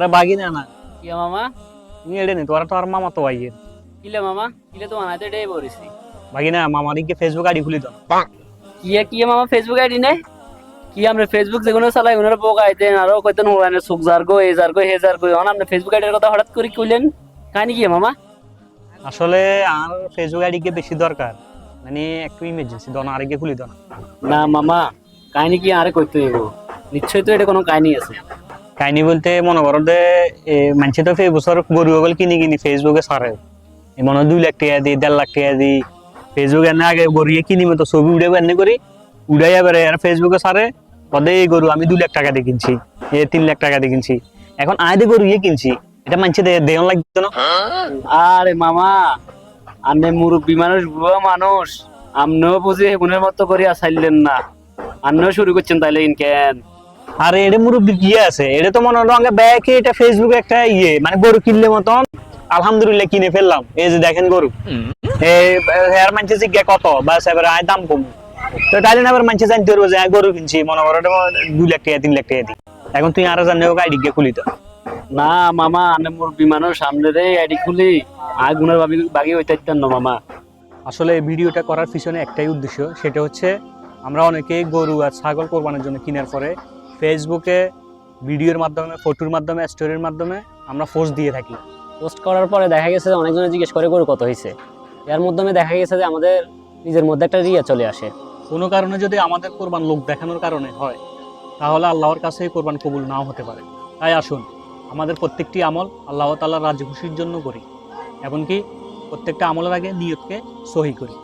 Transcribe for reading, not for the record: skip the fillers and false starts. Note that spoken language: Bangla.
আরে বাগি না না, কি মামা? তুমি এড়ে নি, তোরা তো আর মামা তো ভাইয়ের কিলে মামা, কিলে তো বানাইতে এটাই বলেছি। বাগি না। মামার কি ফেসবুক আইডি খুলি দাও। কি মামা ফেসবুক আইডি নাই? কি আমরা ফেসবুক যেগুলো চালাই ওনারা বোকাইতেন আরো কইতেন মোবাইলে সুখ জারগো এ জারগো হে জারগো, এখন আপনি ফেসবুক আইডির কথা হঠাৎ করে কইলেন, কাহিনী কি মামা? আসলে আর ফেসবুক আইডি কে বেশি দরকার, মানে একটু ইমার্জেন্সি দাও না, আরেকে খুলি দাও না। না মামা, কাহিনী কি আরে কইতে হইব, নিশ্চয়ই তো এটা কোনো কাহিনী আছে। কাহিনী বলতে মনে করো যে মানুষে তো বছর গরু বল কিনি কিনি ফেসবুকে সারে, মনে হয় 2 লাখ টাকা দিই 1.5 লাখ টাকা দিই ফেসবুকে এনে আগে গরুয়ে কিনি মতো ছবি উঠে এনে করি উড়াই এবারে আর ফেসবুকে সারে পদে এই গরু আমি 2 লাখ টাকা দিয়ে কিনছি, 3 লাখ টাকা দিয়ে কিনছি। এখন আয় গরু ইয়ে কিনছি, এটা মানুষে দেওয়া লাগতো না। আরে মামা, আপনি মুরব্বী মানুষ বুড়া মানুষ, আপনিও বুঝে গুণের মতো করে আসাইলেন না, আপনিও শুরু করছেন তাইলে কেন? আর এটা মুরব্বীর কি আছে, এটা তো মনে হলো আগে ব্যাকে এটা ফেসবুকে একটা ইয়ে মানে গরু কিনলে মতন আলহামদুলিল্লাহ কিনে ফেললাম, এই যে দেখেন গরু হেয়ার মানুষে জিজ্ঞা কত বাস এবার আয় দাম কম, তো তাইলে না আবার মানুষে জানতে পারবো যে গরু কিনছি মনে করো 2 লাখ টাকা 3 লাখ টাকা দিই। এখন তুই আরো জানলে আইডি গিয়ে খুলি তো। না মামা, আপনি মুরব্বী মানুষ, সামনে রে আইডি খুলি আর গুণের বাগি হইতে না মামা। আসলে এই ভিডিওটা করার পিছনে একটাই উদ্দেশ্য, সেটা হচ্ছে আমরা অনেকেই গরু আর ছাগল কোরবানির জন্য কেনার পরে ফেসবুকে ভিডিওর মাধ্যমে ফটোর মাধ্যমে স্টোরির মাধ্যমে আমরা পোস্ট দিয়ে থাকি। পোস্ট করার পরে দেখা গেছে যে অনেকজনে জিজ্ঞেস করে গরু কত হয়েছে, এর মাধ্যমে দেখা গেছে যে আমাদের নিজের মধ্যে একটা রিয়া চলে আসে। কোনো কারণে যদি আমাদের কোরবান লোক দেখানোর কারণে হয়, তাহলে আল্লাহর কাছে কোরবান কবুল নাও হতে পারে। তাই আসুন, আমাদের প্রত্যেকটি আমল আল্লাহ তাআলার রাজি খুশির জন্য করি, এমনকি প্রত্যেকটা আমলের আগে নিয়তকে সহি করি।